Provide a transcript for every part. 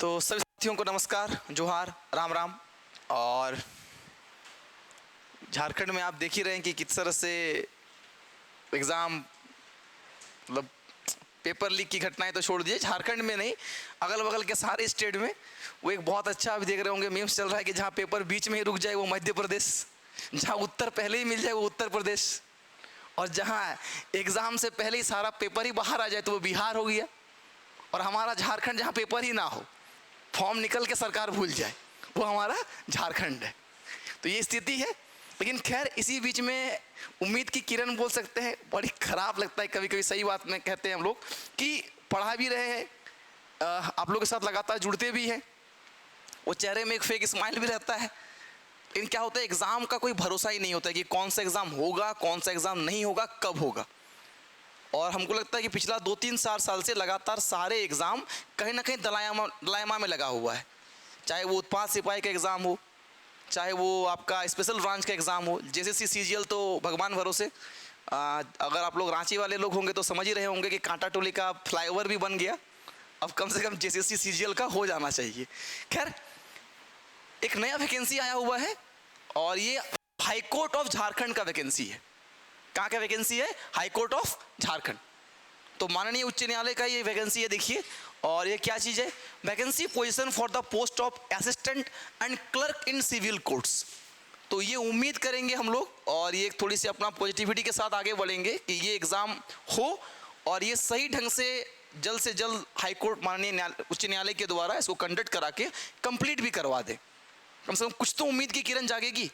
तो सभी साथियों को नमस्कार, जोहार, राम राम। और झारखंड में आप देख ही रहे हैं कि किस तरह से एग्ज़ाम मतलब पेपर लीक की घटनाएं तो छोड़ दीजिए, झारखंड में नहीं, अगल बगल के सारे स्टेट में वो एक बहुत अच्छा आप देख रहे होंगे मीम्स चल रहा है कि जहाँ पेपर बीच में ही रुक जाए वो मध्य प्रदेश, जहाँ उत्तर पहले ही मिल जाए वो उत्तर प्रदेश, और जहाँ एग्ज़ाम से पहले ही सारा पेपर ही बाहर आ जाए तो वो बिहार हो गया। और हमारा झारखंड जहाँ पेपर ही ना हो, फॉर्म निकल के सरकार भूल जाए, वो हमारा झारखंड है। तो ये स्थिति है। लेकिन खैर इसी बीच में उम्मीद की किरण बोल सकते हैं। बड़ी ख़राब लगता है कभी कभी, सही बात में कहते हैं हम लोग कि पढ़ा भी रहे हैं, आप लोगों के साथ लगातार जुड़ते भी हैं, वो चेहरे में एक फेक स्माइल भी रहता है। लेकिन क्या होता है, एग्ज़ाम का कोई भरोसा ही नहीं होता है कि कौन सा एग्ज़ाम होगा, कौन सा एग्ज़ाम नहीं होगा, कब होगा। और हमको लगता है कि पिछला 2-3-4 साल से लगातार सारे एग्ज़ाम कहीं ना कहीं दलाइमा में लगा हुआ है। चाहे वो उत्पाद सिपाही का एग्ज़ाम हो, चाहे वो आपका स्पेशल ब्रांच का एग्ज़ाम हो, जेएसएससी सीजीएल तो भगवान भरोसे। अगर आप लोग रांची वाले लोग होंगे तो समझ ही रहे होंगे कि कांटा टोली का फ्लाईओवर भी बन गया। अब कम से कम जेएसएससी सीजीएल का हो जाना चाहिए। खैर एक नया वैकेंसी आया हुआ है और ये हाई कोर्ट ऑफ झारखंड का वैकेंसी है। कहाँ का वैकेंसी है? High court of Jharkhand. तो माननीय उच्च न्यायालय का ये वैकेंसी है, देखिए। और ये क्या चीज़ है? Vacancy position for the post of assistant and clerk in civil courts. तो ये उम्मीद करेंगे हम लोग, और ये थोड़ी सी अपना पॉजिटिविटी के साथ आगे बढ़ेंगे कि ये एग्ज़ाम हो और ये सही ढंग से जल्द हाई कोर्ट माननीय उच्च न्यायालय के द्वारा इसको कंडक्ट करा के कंप्लीट भी करवा दे। कम से कम कुछ तो उम्मीद की किरण जागेगी।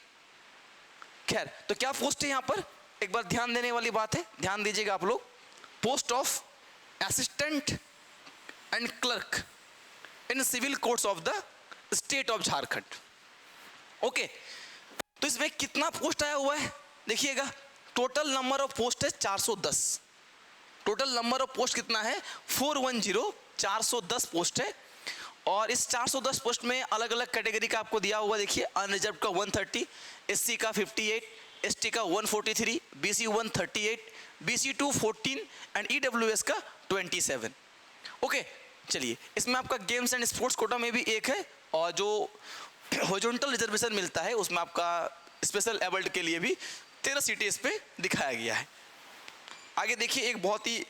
खैर, तो क्या पोस्ट है यहाँ पर, एक बार ध्यान देने वाली बात है, ध्यान दीजिएगा आप लोग। Post of assistant and clerk in civil courts of the state of Jharkhand. Okay, तो इसमें कितना पोस्ट आया हुआ है देखिएगा। टोटल नंबर ऑफ पोस्ट है 410। टोटल नंबर ऑफ पोस्ट कितना है? 410, 410 पोस्ट है। और इस 410 पोस्ट में अलग अलग कैटेगरी का आपको दिया हुआ, देखिए। अनरिजर्व का 130, एससी का 58, एसटी का 143, बीसी 138, बीसी 214 एंड ईडब्ल्यूएस का 27। ओके, चलिए, इसमें आपका गेम्स एंड स्पोर्ट्स कोटा में भी एक है, और जो हॉरिजॉन्टल रिजर्वेशन मिलता है उसमें आपका स्पेशल एबल्ड के लिए भी 13 सीटें इस पे दिखाया गया है। आगे देखिए, एक बहुत ही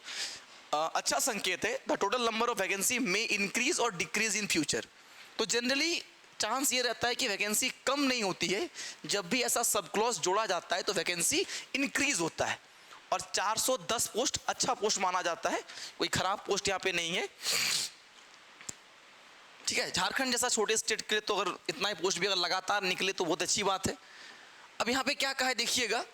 अच्छा संकेत है, the total number of vacancy में इंक्रीज और डिक्रीज इन फ्यूचर। तो जनरली चांस ये रहता है कि वैकेंसी कम नहीं होती है, जब भी ऐसा सब क्लॉज जोड़ा जाता है तो वैकेंसी इंक्रीज होता है। और 410 पोस्ट अच्छा पोस्ट माना जाता है, कोई खराब पोस्ट यहाँ पे नहीं है। ठीक है, झारखंड जैसा छोटे स्टेट के लिए तो अगर इतना ही पोस्ट भी अगर लगातार निकले तो बहुत अच्छी बात है। अब यहाँ पे क्या कहा है देखिएगा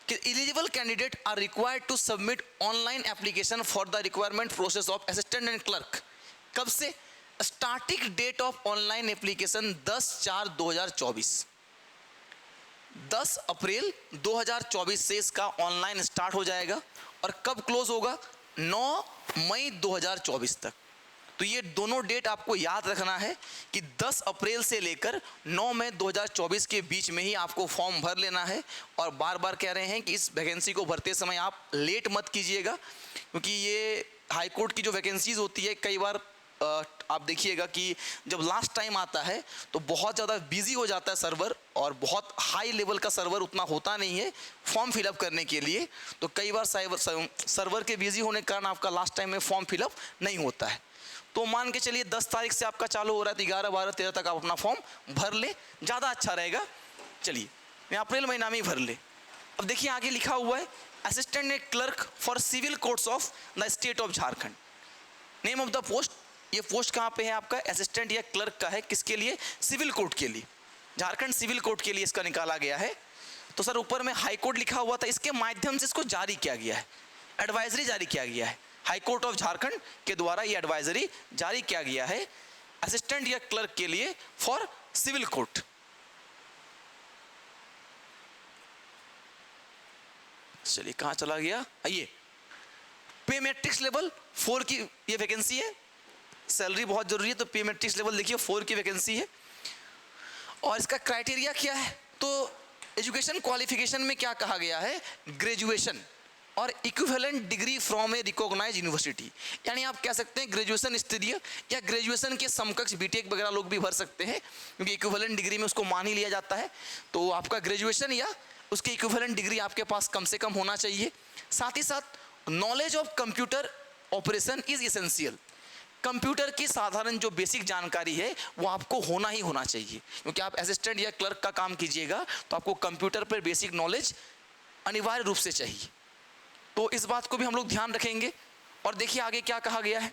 कि eligible candidate are required to submit online application for the requirement process of assistant and clerk. कब से? Starting date of online application 10/4/2024, 10 अप्रैल 2024 से इसका ऑनलाइन स्टार्ट हो जाएगा। और कब क्लोज होगा? 9 मई 2024 तक। तो ये दोनों डेट आपको याद रखना है कि 10 अप्रैल से लेकर 9 मई 2024 के बीच में ही आपको फॉर्म भर लेना है। और बार बार कह रहे हैं कि इस वैकेंसी को भरते समय आप लेट मत कीजिएगा, क्योंकि ये हाई कोर्ट की जो वैकेंसीज होती है कई बार आप देखिएगा कि जब लास्ट टाइम आता है तो बहुत ज़्यादा बिजी हो जाता है सर्वर, और बहुत हाई लेवल का सर्वर उतना होता नहीं है फॉर्म फिलअप करने के लिए। तो कई बार सर्वर के बिजी होने के कारण आपका लास्ट टाइम में फॉर्म फिलअप नहीं होता है। तो मान के चलिए 10 तारीख से आपका चालू हो रहा है तो 11, 12, 13 तक आप अपना फॉर्म भर ले, ज़्यादा अच्छा रहेगा। चलिए, मैं अप्रैल महीना में ही भर ले। अब देखिए आगे लिखा हुआ है, assistant and clerk for civil courts of the state of Jharkhand. Name of the post, ये पोस्ट कहाँ पे है आपका? असिस्टेंट या क्लर्क का है। किसके लिए? सिविल कोर्ट के लिए, झारखंड सिविल कोर्ट के लिए इसका निकाला गया है। तो सर ऊपर में हाई कोर्ट लिखा हुआ था, इसके माध्यम से इसको जारी किया गया है, एडवाइजरी जारी किया गया है। हाई कोर्ट ऑफ झारखंड के द्वारा ये एडवाइजरी जारी किया गया है असिस्टेंट या क्लर्क के लिए फॉर सिविल कोर्ट। चलिए कहाँ चला गया? ये पे मैट्रिक्स लेवल 4 की ये वैकेंसी है। सैलरी बहुत जरूरी है, तो पे मैट्रिक्स लेवल देखिए 4 की वैकेंसी है। और इसका क्राइटेरिया क्या है? तो एजुकेशन क्वालिफिकेशन में क्या कहा गया है? ग्रेजुएशन। और equivalent degree from a recognised university, यानी आप कह सकते हैं ग्रेजुएशन स्तरीय या ग्रेजुएशन के समकक्ष बीटेक वगैरह लोग भी भर सकते हैं, क्योंकि इक्विवेलेंट डिग्री में उसको मान ही लिया जाता है। तो आपका ग्रेजुएशन या उसके इक्विवेलेंट डिग्री आपके पास कम से कम होना चाहिए। साथ ही साथ knowledge of computer operation is essential, computer की साधारण जो बेसिक जानकारी है वो आपको होना ही होना चाहिए, क्योंकि आप असिस्टेंट या क्लर्क का काम कीजिएगा तो आपको कंप्यूटर पर बेसिक नॉलेज अनिवार्य रूप से चाहिए। तो इस बात को भी हम लोग ध्यान रखेंगे। और देखिए आगे क्या कहा गया है।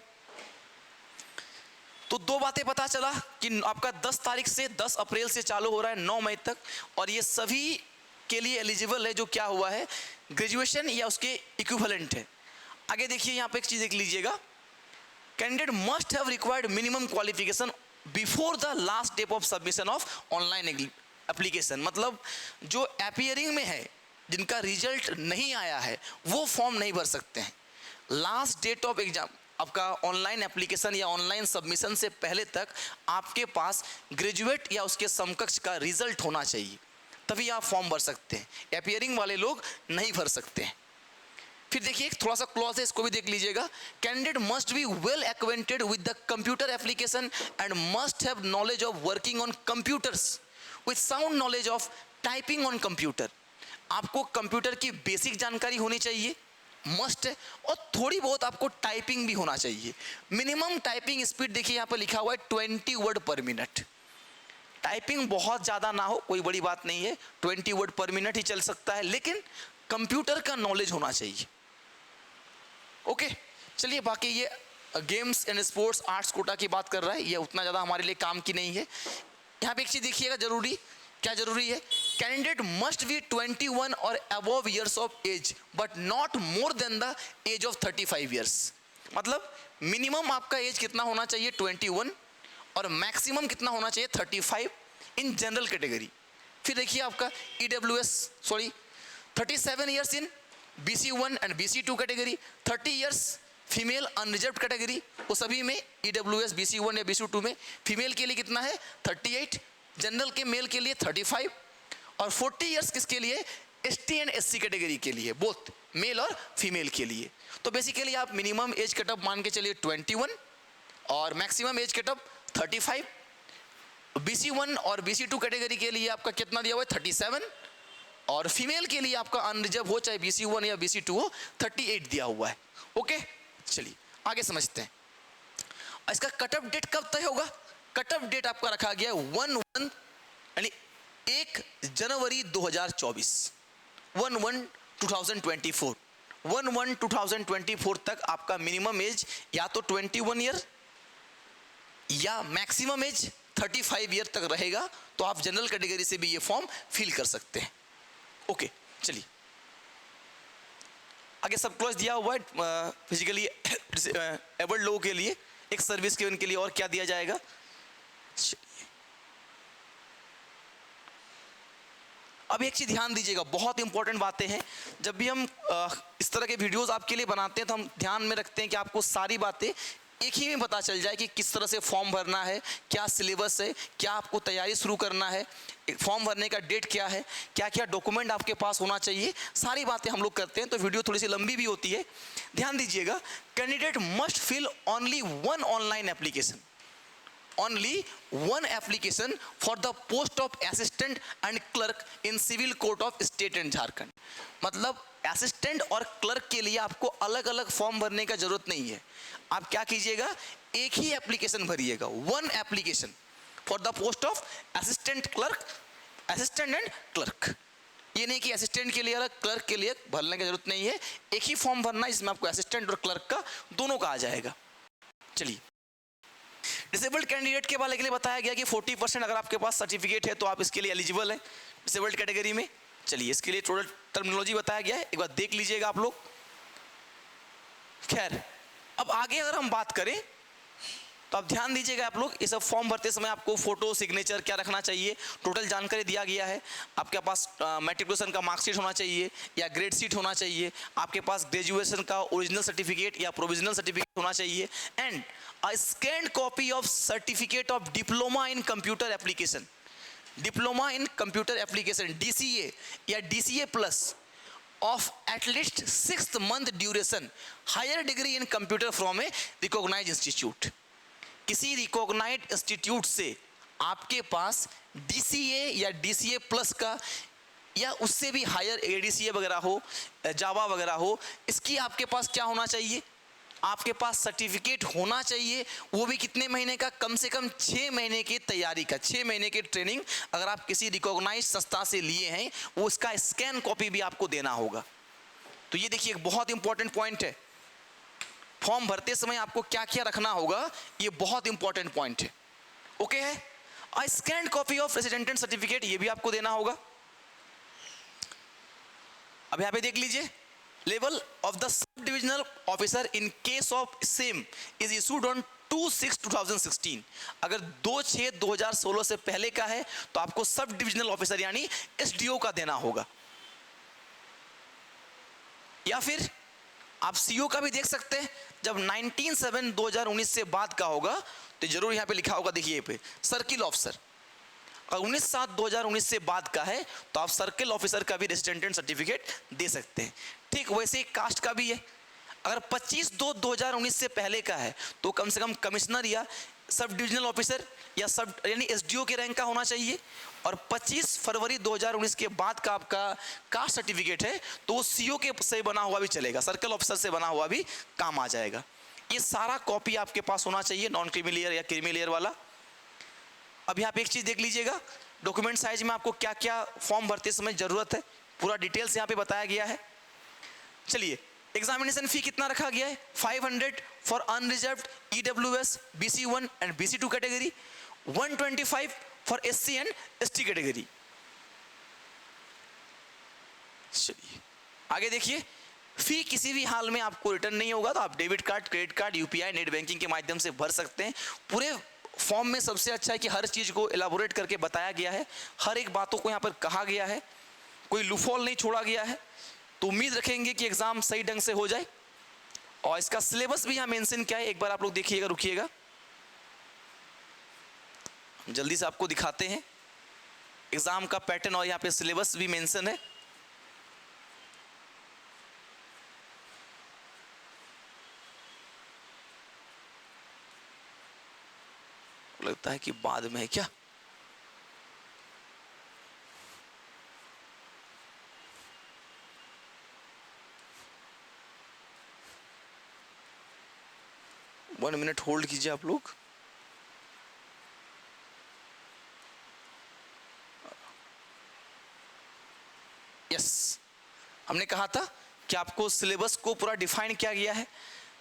तो दो बातें पता चला कि आपका 10 तारीख से 10 अप्रैल से चालू हो रहा है 9 मई तक, और ये सभी के लिए एलिजिबल है जो क्या हुआ है ग्रेजुएशन या उसके इक्विवेलेंट है। आगे देखिए यहाँ पे एक चीज देख लीजिएगा, candidate must have required minimum qualification before the last day of submission of online application. मतलब जो अपीयरिंग में है, जिनका रिजल्ट नहीं आया है, वो फॉर्म नहीं भर सकते हैं। लास्ट डेट ऑफ एग्जाम आपका ऑनलाइन एप्लीकेशन या ऑनलाइन सबमिशन से पहले तक आपके पास ग्रेजुएट या उसके समकक्ष का रिजल्ट होना चाहिए, तभी आप फॉर्म भर सकते हैं। अपीयरिंग वाले लोग नहीं भर सकते हैं। फिर देखिए थोड़ा सा क्लॉज है, इसको भी देख लीजिएगा। Candidate must be well acquainted with the computer application and must have knowledge of working on computers with sound knowledge of typing on computer. आपको कंप्यूटर की बेसिक जानकारी होनी चाहिए, मस्ट है, और थोड़ी बहुत आपको टाइपिंग भी होना चाहिए। मिनिमम टाइपिंग स्पीड देखिए यहाँ पर लिखा हुआ है 20 वर्ड पर मिनट। टाइपिंग बहुत ज़्यादा ना हो, कोई बड़ी बात नहीं है, 20 वर्ड पर मिनट ही चल सकता है, लेकिन कंप्यूटर का नॉलेज होना चाहिए। ओके चलिए, बाकी ये games and sports arts quota की बात कर रहा है, ये उतना ज़्यादा हमारे लिए काम की नहीं है। यहाँ पे एक चीज़ देखिएगा जरूरी, क्या जरूरी है, कैंडिडेट मस्ट बी 21 और above years of age but not more than the age of 35 years. मतलब मिनिमम आपका एज कितना होना चाहिए 21 और मैक्सिमम कितना होना चाहिए 35 इन जनरल कैटेगरी। फिर देखिए आपका EWS 37 years in BC1 and BC2 category, 30 years female unreserve category, वो सभी में EWS BC1 या BC2 में फीमेल के लिए कितना है 38, जनरल के मेल के लिए 35, और 40 ईयर्स किसके लिए ST एंड SC कैटेगरी के लिए, बोथ मेल और फीमेल के लिए। तो बेसिकली आप मिनिमम एज कटअप मान के चलिए 21 और मैक्सिमम एज कटअप 35। BC1 और BC2 कैटेगरी के लिए आपका कितना दिया हुआ है 37, और फीमेल के लिए आपका अनरिजर्व हो चाहे BC1 या BC2 हो 38 दिया हुआ है। ओके चलिए आगे समझते हैं। इसका कटअप डेट कब तय होगा? कटअप डेट आपका रखा गया 1 जनवरी 2024, 1/1/2024, 1/1/2024 तक आपका मिनिमम एज या तो 21 ईयर या मैक्सिमम एज 35 ईयर तक रहेगा, तो आप जनरल कैटेगरी से भी ये फॉर्म फिल कर सकते हैं। ओके चलिए आगे सब क्लॉज दिया हुआ है फिजिकली एबल्ड लोगों के लिए, एक सर्विस के उनके लिए और क्या दिया जाएगा। अब एक चीज ध्यान दीजिएगा, बहुत इंपॉर्टेंट बातें हैं। जब भी हम इस तरह के वीडियोस आपके लिए बनाते हैं तो हम ध्यान में रखते हैं कि आपको सारी बातें एक ही में पता चल जाए कि किस तरह से फॉर्म भरना है, क्या सिलेबस है, क्या आपको तैयारी शुरू करना है, फॉर्म भरने का डेट क्या है, क्या क्या डॉक्यूमेंट आपके पास होना चाहिए, सारी बातें हम लोग करते हैं। तो वीडियो थोड़ी सी लंबी भी होती है, ध्यान दीजिएगा। Candidate must fill only one online application, only one application for the post of assistant and clerk in civil court of state and Jharkhand. मतलब असिस्टेंट और क्लर्क के लिए आपको अलग अलग फॉर्म भरने का जरूरत नहीं है। आप क्या कीजिएगा, एक ही एप्लीकेशन भरिएगा, one application for the post of assistant clerk, assistant and clerk. ये नहीं कि असिस्टेंट के लिए अलग, क्लर्क के लिए भरने की जरूरत नहीं है, एक ही फॉर्म भरना है जिसमें आपको असिस्टेंट और क्लर्क का दोनों का आ जाएगा। चलिए डिसेबल्ड कैंडिडेट के वाले के लिए बताया गया कि 40% अगर आपके पास सर्टिफिकेट है तो आप इसके लिए एलिजिबल हैं डिसेबल्ड कैटेगरी में। चलिए इसके लिए टोटल टर्मिनोलॉजी बताया गया है, एक बार देख लीजिएगा आप लोग। खैर अब आगे अगर हम बात करें तो आप ध्यान दीजिएगा आप लोग, ये सब फॉर्म भरते समय आपको फोटो सिग्नेचर क्या रखना चाहिए, टोटल जानकारी दिया गया है। आपके पास मैट्रिकुलेशन का मार्कशीट होना चाहिए या ग्रेड शीट होना चाहिए, आपके पास ग्रेजुएशन का ओरिजिनल सर्टिफिकेट या प्रोविजनल सर्टिफिकेट होना चाहिए, and a scanned copy of certificate of diploma in computer application, diploma in computer application DCA या DCA plus, of at least 6 month duration higher degree in computer from a recognized institute. किसी recognized institute से आपके पास DCA या DCA plus का या उससे भी higher ADCA वगैरह हो, जावा वगैरह हो, इसकी आपके पास क्या होना चाहिए? आपके पास सर्टिफिकेट होना चाहिए। वो भी कितने महीने का? कम से कम 6 महीने की तैयारी का, 6 महीने की ट्रेनिंग अगर आप किसी रिकॉग्नाइज्ड संस्था से लिए हैं, वो उसका स्कैन कॉपी भी आपको देना होगा। तो ये देखिए एक बहुत इंपॉर्टेंट पॉइंट है। फॉर्म भरते समय आपको क्या क्या रखना होगा, ये बहुत इंपॉर्टेंट पॉइंट है। ओके है। A scan copy of resident certificate, ये भी आपको देना होगा। अब यहाँ पे देख लीजिए, level of the sub divisional officer in case of same is issued on 2/6/2016। अगर 2/6/2016 से पहले का है तो आपको सब डिविजनल ऑफिसर यानी SDO का देना होगा, या फिर आप CO का भी देख सकते हैं। जब 19/7/2019 से बाद का होगा तो जरूर यहाँ पे लिखा होगा, देखिए पे सर्किल ऑफिसर। अगर 19/7/2019 से बाद का है तो आप सर्किल ऑफिसर का भी रेसिडेंट सर्टिफिकेट दे सकते हैं। ठीक वैसे ही कास्ट का भी है। अगर 25/2/2019 से पहले का है तो कम से कम कमिश्नर या सब डिविजनल ऑफिसर या सब यानी SDO के रैंक का होना चाहिए। और 25 फरवरी 2019 के बाद का आपका कास्ट सर्टिफिकेट है तो वो CO के से बना हुआ भी चलेगा, सर्कल ऑफिसर से बना हुआ भी काम आ जाएगा। ये सारा कॉपी आपके पास होना चाहिए, नॉन क्रीमी या क्रीमी वाला। अब यहाँ पे एक चीज देख लीजिएगा, डॉक्यूमेंट साइज में आपको क्या क्या फॉर्म भरते समय जरूरत है, पूरा डिटेल्स यहाँ पे बताया गया है। चलिए, एग्जामिनेशन फी कितना रखा गया है? 500 for unreserved EWS BC1 and BC2 category, 125 for SC and ST category. चलिए आगे देखिए, फी किसी भी हाल में आपको रिटर्न नहीं होगा, तो आप debit card, credit card, UPI, net banking के माध्यम से भर सकते हैं। पूरे फॉर्म में सबसे अच्छा है कि हर चीज को एलाबोरेट करके बताया गया है, हर एक बातों को यहाँ पर कहा गया है, कोई लूफॉल नहीं छोड़ा गया है। तो उम्मीद रखेंगे कि एग्जाम सही ढंग से हो जाए। और इसका सिलेबस भी यहाँ मेंशन क्या है, एक बार आप लोग देखिएगा, रुकिएगा, जल्दी से आपको दिखाते हैं एग्जाम का पैटर्न। और यहाँ पे सिलेबस भी मेंशन है। लगता है कि बाद में है क्या? वन मिनट होल्ड कीजिए आप लोग। यस, हमने कहा था कि आपको सिलेबस को पूरा डिफाइन किया गया है।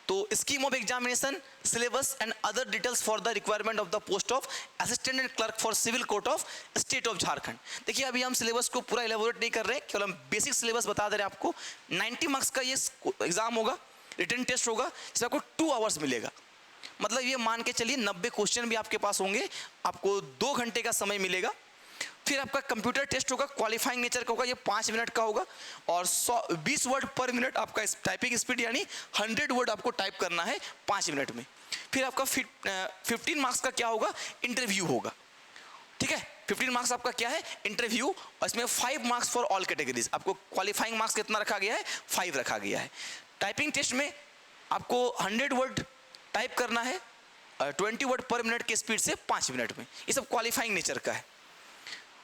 तो scheme of examination, syllabus and other details for the requirement of the post of assistant and clerk for civil court of state of Jharkhand. देखिए अभी हम सिलेबस को पूरा एलेबोरेट नहीं कर रहे, केवल हम बेसिक सिलेबस बता दे रहे हैं आपको। 90 मार्क्स का ये एग्जाम होगा, रिटन टेस्ट होगा, जिसमें आपको 2 आवर्स मिलेगा। मतलब ये मान के चलिए 90 क्वेश्चन भी आपके पास होंगे, आपको 2 घंटे का समय मिलेगा। फिर आपका कंप्यूटर टेस्ट होगा, क्वालिफाइंग नेचर का होगा, ये 5 मिनट का होगा। और 20 वर्ड पर मिनट आपका टाइपिंग स्पीड यानी 100 वर्ड आपको टाइप करना है 5 मिनट में। फिर आपका 15 मार्क्स का क्या होगा, इंटरव्यू होगा। ठीक है, 15 मार्क्स आपका क्या है, इंटरव्यू। और इसमें 5 मार्क्स फॉर ऑल कैटेगरीज। आपको क्वालिफाइंग मार्क्स कितना रखा गया है, 5 रखा गया है। टाइपिंग टेस्ट में आपको 100 वर्ड टाइप करना है 20 वर्ड पर मिनट के स्पीड से 5 मिनट में। ये सब क्वालिफाइंग नेचर का है।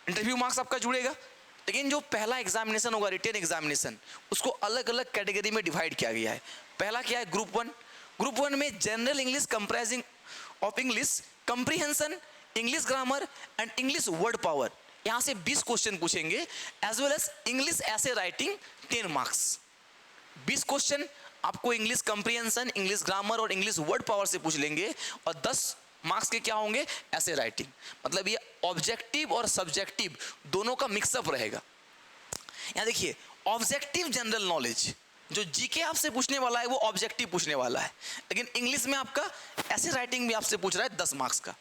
इंटरव्यू मार्क्स आपका जुड़ेगा। लेकिन जो पहला एग्जामिनेशन होगा, रिटेन एग्जामिनेशन, उसको अलग अलग कैटेगरी में डिवाइड किया गया है। पहला क्या है, ग्रुप 1। ग्रुप 1 में general English comprising of English comprehension, English grammar and English word power. यहाँ से 20 क्वेश्चन पूछेंगे, एज वेल एज इंग्लिश ऐसे राइटिंग 10 मार्क्स। 20 क्वेश्चन आपको इंग्लिश कंप्रीहेंशन, इंग्लिश ग्रामर और इंग्लिश वर्ड पावर से पूछ लेंगे। और 10 मार्क्स के क्या होंगे, ऐसे राइटिंग। मतलब ये ऑब्जेक्टिव और सब्जेक्टिव दोनों का मिक्सअप रहेगा। यहाँ देखिए, ऑब्जेक्टिव जनरल नॉलेज जो जीके आपसे पूछने वाला है वो ऑब्जेक्टिव पूछने वाला है। लेकिन इंग्लिश में आपका ऐसे राइटिंग भी आपसे पूछ रहा है 10 मार्क्स का।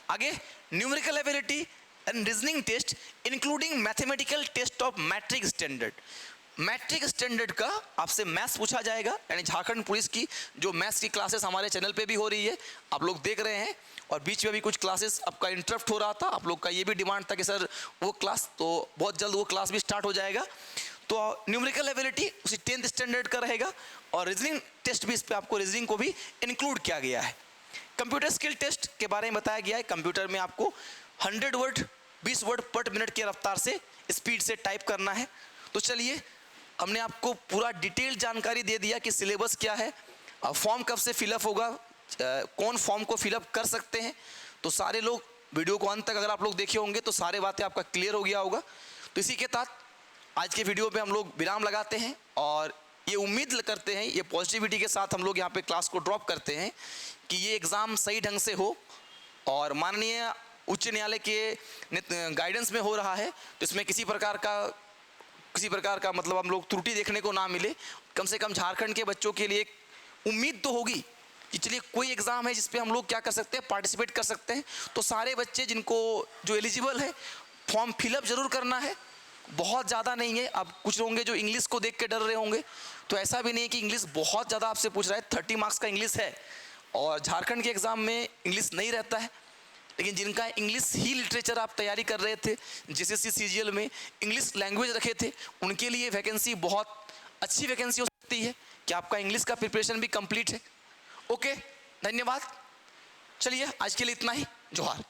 आगे numerical ability and reasoning test including mathematical test of matric standard. Matric standard का आपसे मैथ्स पूछा जाएगा, यानी झारखंड पुलिस की जो मैथ्स की क्लासेस हमारे चैनल पे भी हो रही है, आप लोग देख रहे हैं। और बीच में भी कुछ क्लासेस आपका इंटरप्ट हो रहा था, आप लोग का ये भी डिमांड था कि सर वो क्लास, तो बहुत जल्द वो क्लास भी स्टार्ट हो जाएगा। तो न्यूमेरिकल एबिलिटी उसी 10th स्टैंडर्ड का रहेगा और रीजनिंग टेस्ट भी इस पे आपको रीजनिंग को भी इंक्लूड किया गया है। कंप्यूटर स्किल टेस्ट के बारे में बताया गया है, कंप्यूटर में आपको 100 वर्ड 20 वर्ड पर मिनट की रफ्तार से स्पीड से टाइप करना है। तो चलिए हमने आपको पूरा डिटेल जानकारी दे दिया कि सिलेबस क्या है, फॉर्म कब से फिलअप होगा, कौन फॉर्म को फिलअप कर सकते हैं। तो सारे लोग वीडियो को अंत तक अगर आप लोग देखे होंगे तो सारे बातें आपका क्लियर हो गया होगा। तो इसी के साथ आज के वीडियो पे हम लोग विराम लगाते हैं और ये उम्मीद करते हैं, ये पॉजिटिविटी के साथ हम लोग यहाँ पे क्लास को ड्रॉप करते हैं कि ये एग्ज़ाम सही ढंग से हो और माननीय उच्च न्यायालय के गाइडेंस में हो रहा है। तो इसमें किसी प्रकार का मतलब हम लोग त्रुटि देखने को ना मिले। कम से कम झारखंड के बच्चों के लिए एक उम्मीद तो होगी कि चलिए कोई एग्ज़ाम है जिस पे हम लोग क्या कर सकते हैं, पार्टिसिपेट कर सकते हैं। तो सारे बच्चे जिनको जो एलिजिबल है फॉर्म फिलअप ज़रूर करना है, बहुत ज़्यादा नहीं है। अब कुछ होंगे जो इंग्लिश को देख के डर रहे होंगे, तो ऐसा भी नहीं है कि इंग्लिश बहुत ज़्यादा आपसे पूछ रहा है। 30 मार्क्स का इंग्लिश है और झारखंड के एग्ज़ाम में इंग्लिश नहीं रहता है। लेकिन जिनका इंग्लिश ही लिटरेचर आप तैयारी कर रहे थे, जेसीसी सीजीएल में इंग्लिश लैंग्वेज रखे थे, उनके लिए वैकेंसी बहुत अच्छी वैकेंसी हो सकती है कि आपका इंग्लिश का प्रिपरेशन भी कंप्लीट है। ओके, धन्यवाद। चलिए आज के लिए इतना ही। जोहार।